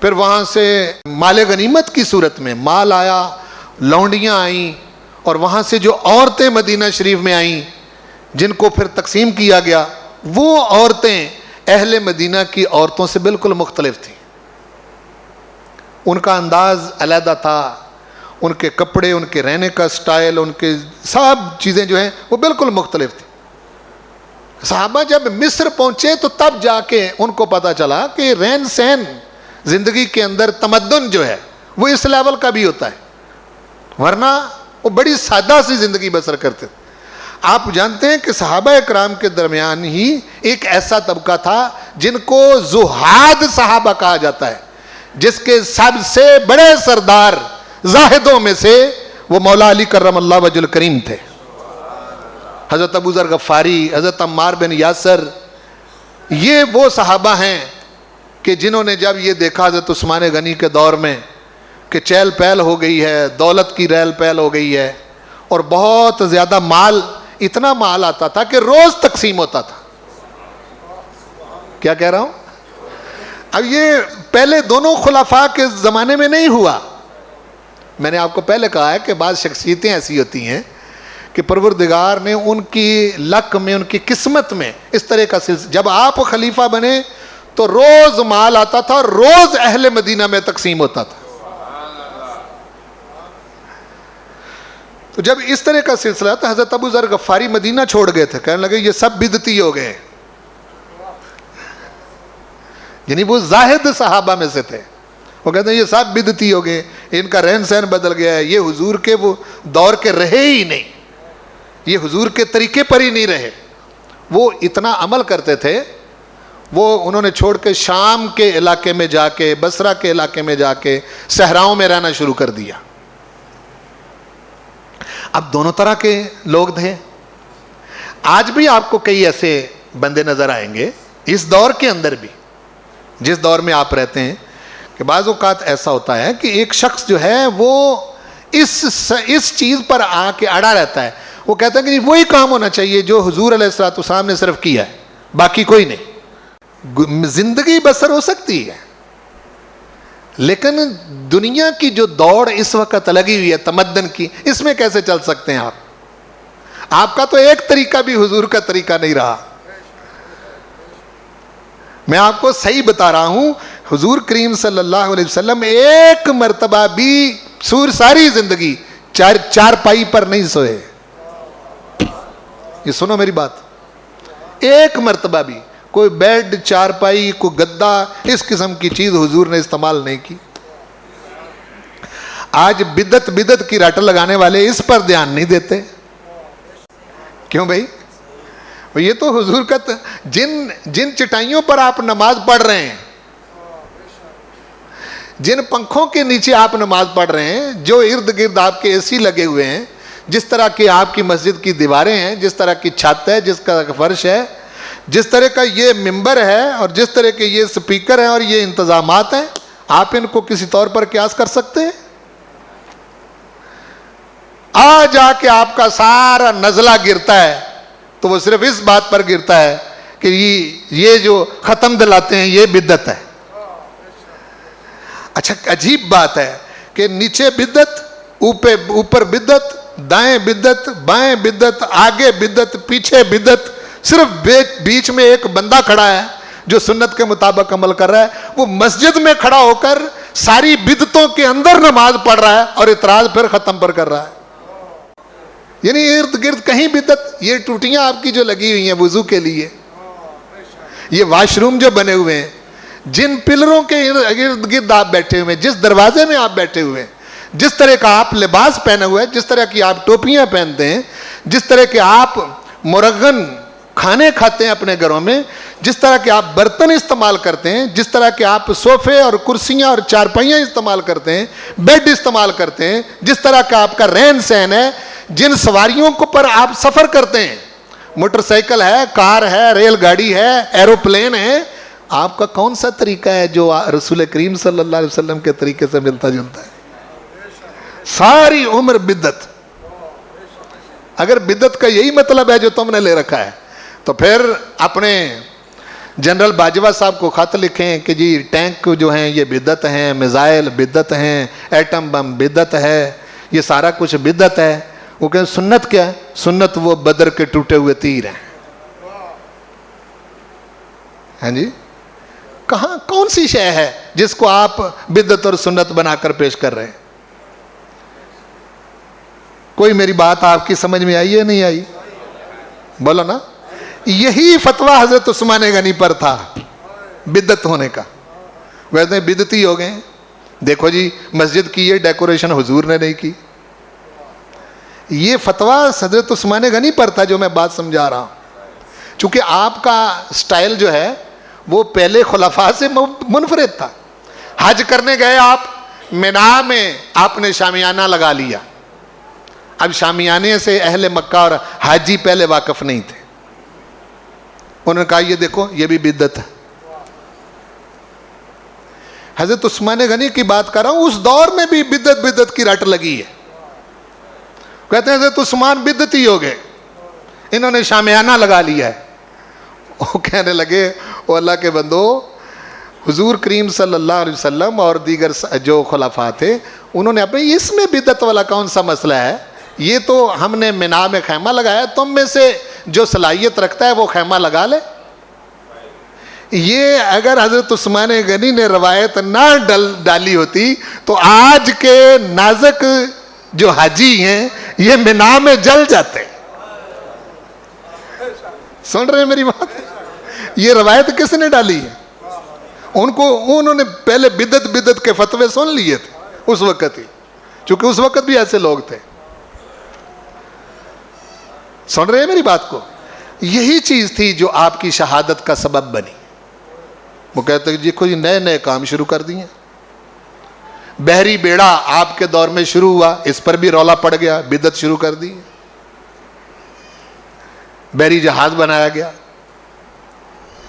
[SPEAKER 1] پھر وہاں سے مال غنیمت کی صورت میں مال آیا، لونڈیاں آئیں، اور وہاں سے جو عورتیں مدینہ شریف میں آئیں جن کو پھر تقسیم کیا گیا، وہ عورتیں اہل مدینہ کی عورتوں سے بالکل مختلف تھیں. ان کا انداز علیحدہ تھا، ان کے کپڑے، ان کے رہنے کا سٹائل، ان کے سب چیزیں جو ہیں وہ بالکل مختلف تھیں. صحابہ جب مصر پہنچے تو تب جا کے ان کو پتا چلا کہ رہن سہن زندگی کے اندر تمدن جو ہے وہ اس لیول کا بھی ہوتا ہے، ورنہ وہ بڑی سادہ سی زندگی بسر کرتے تھے. آپ جانتے ہیں کہ صحابہ اکرام کے درمیان ہی ایک ایسا طبقہ تھا جن کو زہاد صحابہ کہا جاتا ہے، جس کے سب سے بڑے سردار زاہدوں میں سے وہ مولا علی کرم اللہ وجہ الکریم تھے. حضرت ابو ذر غفاری، حضرت عمار بن یاسر، یہ وہ صحابہ ہیں کہ جنہوں نے جب یہ دیکھا حضرت عثمان غنی کے دور میں کہ چہل پہل ہو گئی ہے، دولت کی ریل پہل ہو گئی ہے، اور بہت زیادہ مال، اتنا مال آتا تھا کہ روز تقسیم ہوتا تھا. کیا کہہ رہا ہوں؟ اب یہ پہلے دونوں خلفاء کے زمانے میں نہیں ہوا. میں نے آپ کو پہلے کہا ہے کہ بعض شخصیتیں ایسی ہوتی ہیں کہ پروردگار نے ان کی لک میں، ان کی قسمت میں اس طرح کا سلسلہ، جب آپ خلیفہ بنے تو روز مال آتا تھا اور روز اہل مدینہ میں تقسیم ہوتا تھا. تو جب اس طرح کا سلسلہ تھا، حضرت ابو ذر غفاری مدینہ چھوڑ گئے تھے، کہنے لگے یہ سب بدعتی ہو گئے. یعنی وہ زاہد صحابہ میں سے تھے، وہ کہتے ہیں یہ سب بدعتی ہو گئے، ان کا رہن سہن بدل گیا ہے، یہ حضور کے وہ دور کے رہے ہی نہیں، یہ حضور کے طریقے پر ہی نہیں رہے. وہ اتنا عمل کرتے تھے، وہ انہوں نے چھوڑ کے شام کے علاقے میں جا کے، بصرہ کے علاقے میں جا کے صحراؤں میں رہنا شروع کر دیا. اب دونوں طرح کے لوگ تھے. آج بھی آپ کو کئی ایسے بندے نظر آئیں گے اس دور کے اندر بھی، جس دور میں آپ رہتے ہیں، کہ بعض اوقات ایسا ہوتا ہے کہ ایک شخص جو ہے وہ اس چیز پر آ کے اڑا رہتا ہے. وہ کہتا ہے کہ وہی کام ہونا چاہیے جو حضور علیہ الصلوۃ والسلام نے صرف کیا ہے، باقی کوئی نہیں. زندگی بسر ہو سکتی ہے، لیکن دنیا کی جو دوڑ اس وقت لگی ہوئی ہے تمدن کی، اس میں کیسے چل سکتے ہیں آپ؟ آپ کا تو ایک طریقہ بھی حضور کا طریقہ نہیں رہا. میں آپ کو صحیح بتا رہا ہوں، حضور کریم صلی اللہ علیہ وسلم ایک مرتبہ بھی ساری زندگی چار پائی پر نہیں سوئے. یہ سنو میری بات، ایک مرتبہ بھی کوئی بیڈ، چارپائی، کوئی گدا، اس قسم کی چیز حضور نے استعمال نہیں کی. آج بدعت کی رٹ لگانے والے اس پر دھیان نہیں دیتے. کیوں بھائی؟ یہ تو حضور کا جن چٹائیوں پر آپ نماز پڑھ رہے ہیں، جن پنکھوں کے نیچے آپ نماز پڑھ رہے ہیں، جو ارد گرد آپ کے اے سی لگے ہوئے ہیں، جس طرح کی آپ کی مسجد کی دیواریں ہیں، جس طرح کی چھت ہے، جس کا فرش ہے، جس طرح کا یہ ممبر ہے، اور جس طرح کے یہ سپیکر ہیں اور یہ انتظامات ہیں، آپ ان کو کسی طور پر قیاس کر سکتے ہیں؟ آ جا کے آپ کا سارا نزلہ گرتا ہے تو وہ صرف اس بات پر گرتا ہے کہ یہ جو ختم دلاتے ہیں یہ بدعت ہے. اچھا، عجیب بات ہے کہ نیچے بدعت، اوپر بدعت، دائیں بدعت، بائیں بدعت، آگے بدعت، پیچھے بدعت، صرف بیچ میں ایک بندہ کھڑا ہے جو سنت کے مطابق عمل کر رہا ہے. وہ مسجد میں کھڑا ہو کر ساری بدعتوں کے اندر نماز پڑھ رہا ہے اور اعتراض پھر ختم پر کر رہا ہے. یعنی ارد گرد کہیں بدعت. یہ ٹوٹیاں آپ کی جو لگی ہوئی ہیں وضو کے لیے، یہ واش روم جو بنے ہوئے ہیں، جن پلروں کے ارد گرد آپ بیٹھے ہوئے ہیں، جس دروازے میں آپ بیٹھے ہوئے ہیں، جس طرح کا آپ لباس پہنے ہوئے ہیں، جس طرح کی آپ ٹوپیاں پہنتے ہیں، جس طرح کے آپ مرغن کھانے کھاتے ہیں اپنے گھروں میں، جس طرح کے آپ برتن استعمال کرتے ہیں، جس طرح کے آپ صوفے اور کرسیاں اور چارپائیاں استعمال کرتے ہیں، بیڈ استعمال کرتے ہیں، جس طرح کا آپ کا رہن سہن ہے، جن سواریوں کو پر آپ سفر کرتے ہیں، موٹر سائیکل ہے, کار ہے, ریل گاڑی ہے, ایروپلین ہے, آپ کا کون سا طریقہ ہے جو رسول کریم صلی اللہ علیہ وسلم کے طریقے سے ملتا جلتا ہے؟ ساری عمر بدعت. اگر بدعت کا یہی مطلب ہے جو تم نے لے رکھا ہے تو پھر اپنے جنرل باجوہ صاحب کو خط لکھیں کہ جی ٹینک جو ہیں یہ بدعت ہیں, میزائل بدعت ہیں, ایٹم بم بدعت ہے, یہ سارا کچھ بدعت ہے. وہ کہیں سنت کیا ہے؟ سنت وہ بدر کے ٹوٹے ہوئے تیر ہیں. ہاں جی, کہاں کون سی شے ہے جس کو آپ بدعت اور سنت بنا کر پیش کر رہے ہیں؟ کوئی میری بات آپ کی سمجھ میں آئی ہے نہیں آئی؟ بولو نا. یہی فتویٰ حضرت عثمان غنی پر تھا بدعت ہونے کا. ویسے بدعتی ہو گئے. دیکھو جی مسجد کی یہ ڈیکوریشن حضور نے نہیں کی. یہ فتویٰ حضرت عثمان غنی پر تھا جو میں بات سمجھا رہا ہوں. چونکہ آپ کا سٹائل جو ہے وہ پہلے خلفاء سے منفرد تھا. حج کرنے گئے آپ, مینا میں آپ نے شامیانہ لگا لیا. اب شامیانے سے اہل مکہ اور حاجی پہلے واقف نہیں تھے. انہوں نے کہا یہ دیکھو یہ بھی بدعت ہے. حضرت عثمان غنی کی بات کر رہا ہوں, اس دور میں بھی بدعت کی رٹ لگی ہے. کہتے ہیں حضرت عثمان بدعتی ہو گئے, انہوں نے شامیانہ لگا لیا ہے. وہ کہنے لگے او اللہ کے بندو, حضور کریم صلی اللہ علیہ وسلم اور دیگر جو خلفاء تھے انہوں نے اپنے اس میں بدعت والا کون سا مسئلہ ہے؟ یہ تو ہم نے مینا میں خیمہ لگایا, تم میں سے جو صلاحیت رکھتا ہے وہ خیمہ لگا لے. یہ اگر حضرت عثمان غنی نے روایت نہ ڈالی ہوتی تو آج کے نازک جو حاجی ہیں یہ مینا میں جل جاتے. سن رہے ہیں میری بات؟ یہ روایت کس نے ڈالی ہے؟ انہوں نے پہلے بدعت کے فتوے سن لیے تھے اس وقت ہی, چونکہ اس وقت بھی ایسے لوگ تھے. سن رہے ہیں میری بات کو؟ یہی چیز تھی جو آپ کی شہادت کا سبب بنی. وہ کہتے ہیں جی کوئی نئے کام شروع کر دیے. بحری بیڑا آپ کے دور میں شروع ہوا, اس پر بھی رولا پڑ گیا, بدعت شروع کر دی. بحری جہاز بنایا گیا.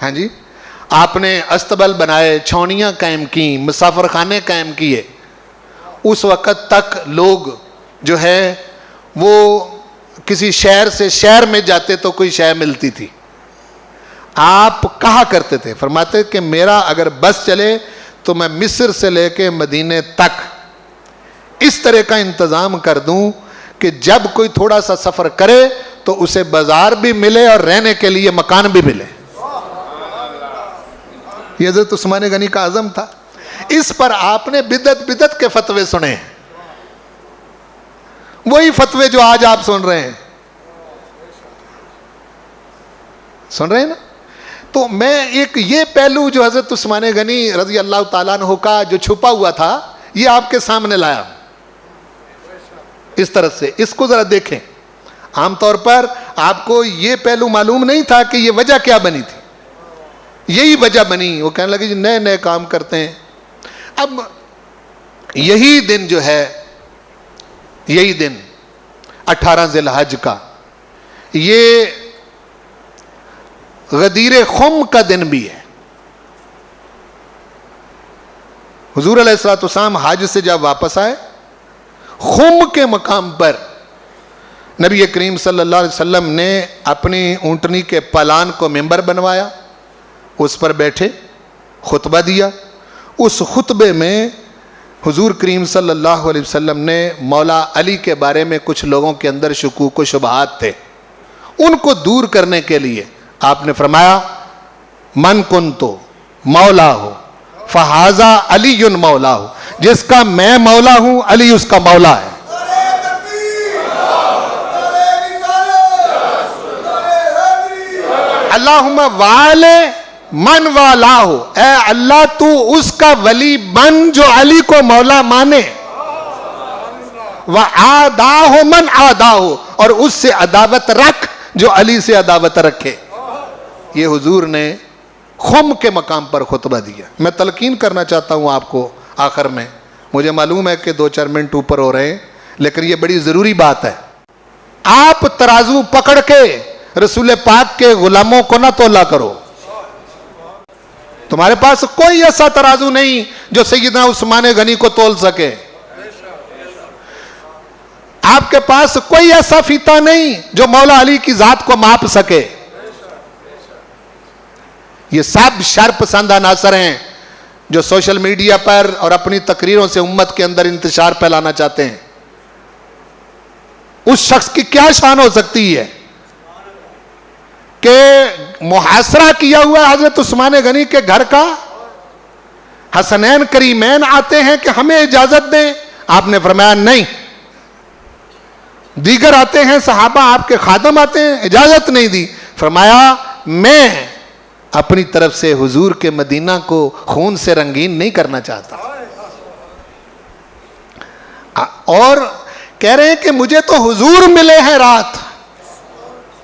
[SPEAKER 1] ہاں جی, آپ نے استبل بنائے, چھاؤنیاں قائم کی, مسافر خانے قائم کیے. اس وقت تک لوگ جو ہے وہ کسی شہر سے شہر میں جاتے تو کوئی شے ملتی تھی. آپ کہا کرتے تھے, فرماتے کہ میرا اگر بس چلے تو میں مصر سے لے کے مدینے تک اس طرح کا انتظام کر دوں کہ جب کوئی تھوڑا سا سفر کرے تو اسے بازار بھی ملے اور رہنے کے لیے مکان بھی ملے. یہ حضرت عثمان غنی کا عزم تھا. اس پر آپ نے بدعت کے فتوے سنے, وہی فتوے جو آج آپ سن رہے ہیں. سن رہے ہیں نا؟ تو میں ایک یہ پہلو جو حضرت عثمان غنی رضی اللہ تعالیٰ عنہ کا جو چھپا ہوا تھا یہ آپ کے سامنے لایا اس طرح سے. اس کو ذرا دیکھیں. عام طور پر آپ کو یہ پہلو معلوم نہیں تھا کہ یہ وجہ کیا بنی تھی. یہی وجہ بنی. وہ کہنے لگے جی نئے کام کرتے ہیں. اب یہی دن جو ہے, یہی دن 18 ذی الحج کا, یہ غدیر خم کا دن بھی ہے. حضور علیہ الصلوۃ والسلام حج سے جب واپس آئے, خم کے مقام پر نبی کریم صلی اللہ علیہ وسلم نے اپنی اونٹنی کے پالان کو ممبر بنوایا, اس پر بیٹھے خطبہ دیا. اس خطبے میں حضور کریم صلی اللہ علیہ وسلم نے مولا علی کے بارے میں کچھ لوگوں کے اندر شکوک و شبہات تھے, ان کو دور کرنے کے لیے آپ نے فرمایا من کنتو مولا ہو فہذا علی مولا ہو, جس کا میں مولا ہوں علی اس کا مولا ہے. اللہم والے من والا ہو, اے اللہ تو اس کا ولی بن جو علی کو مولا مانے. وَعَادَاهُ مَنْ عَادَاهُ, اور اس سے عداوت رکھ جو علی سے عداوت رکھے. یہ حضور نے خم کے مقام پر خطبہ دیا. میں تلقین کرنا چاہتا ہوں آپ کو آخر میں, مجھے معلوم ہے کہ 2-4 منٹ اوپر ہو رہے ہیں لیکن یہ بڑی ضروری بات ہے. آپ ترازو پکڑ کے رسول پاک کے غلاموں کو نہ تولا کرو. تمہارے پاس کوئی ایسا ترازو نہیں جو سیدنا عثمان غنی کو تول سکے. آپ کے پاس کوئی ایسا فیتہ نہیں جو مولا علی کی ذات کو ماپ سکے. یہ سب شر پسند عناصر ہیں جو سوشل میڈیا پر اور اپنی تقریروں سے امت کے اندر انتشار پھیلانا چاہتے ہیں. اس شخص کی کیا شان ہو سکتی ہے کہ محاصرہ کیا ہوا حضرت عثمان غنی کے گھر کا، حسنین کریمین آتے ہیں کہ ہمیں اجازت دیں، آپ نے فرمایا نہیں. دیگر آتے ہیں صحابہ، آپ کے خادم آتے ہیں، اجازت نہیں دی. فرمایا میں اپنی طرف سے حضور کے مدینہ کو خون سے رنگین نہیں کرنا چاہتا. اور کہہ رہے ہیں کہ مجھے تو حضور ملے ہیں رات.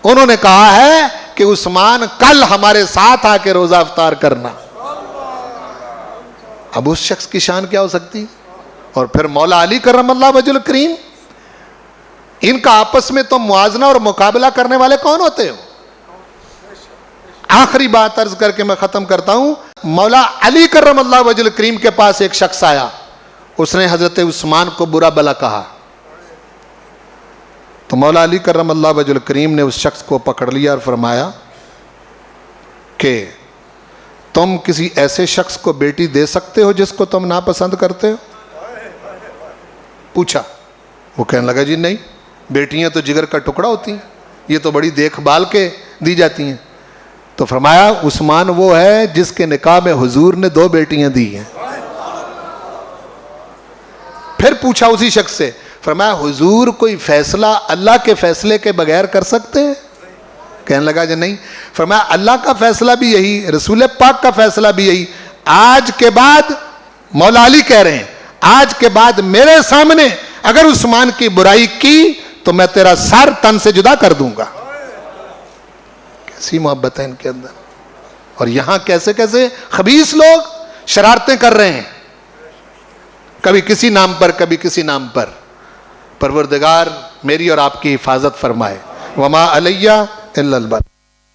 [SPEAKER 1] انہوں نے کہا ہے کہ عثمان کل ہمارے ساتھ آ کے روزہ افطار کرنا. اب اس شخص کی شان کیا ہو سکتی؟ اور پھر مولا علی کرم اللہ وجہ الکریم، ان کا آپس میں تو موازنہ اور مقابلہ کرنے والے کون ہوتے ہو؟ آخری بات عرض کر کے میں ختم کرتا ہوں. مولا علی کرم اللہ وجہ الکریم کے پاس ایک شخص آیا، اس نے حضرت عثمان کو برا بلا کہا. تو مولا علی کرم اللہ وجہ الکریم نے اس شخص کو پکڑ لیا اور فرمایا کہ تم کسی ایسے شخص کو بیٹی دے سکتے ہو جس کو تم ناپسند کرتے ہو؟ پوچھا. وہ کہنے لگا جی نہیں، بیٹیاں تو جگر کا ٹکڑا ہوتی ہیں، یہ تو بڑی دیکھ بھال کے دی جاتی ہیں. تو فرمایا عثمان وہ ہے جس کے نکاح میں حضور نے 2 بیٹیاں دی ہیں. پھر پوچھا اسی شخص سے، فرمایا حضور کوئی فیصلہ اللہ کے فیصلے کے بغیر کر سکتے ہیں؟ کہنے لگا جی نہیں. فرمایا اللہ کا فیصلہ بھی یہی، رسول پاک کا فیصلہ بھی یہی. آج کے بعد مولا علی کہہ رہے ہیں، آج کے بعد میرے سامنے اگر عثمان کی برائی کی تو میں تیرا سر تن سے جدا کر دوں گا. کیسی محبت ہے ان کے اندر. اور یہاں کیسے کیسے خبیث لوگ شرارتیں کر رہے ہیں، کبھی کسی نام پر کبھی کسی نام پر. پروردگار میری اور آپ کی حفاظت فرمائے. وما علیہ الا البلاغ.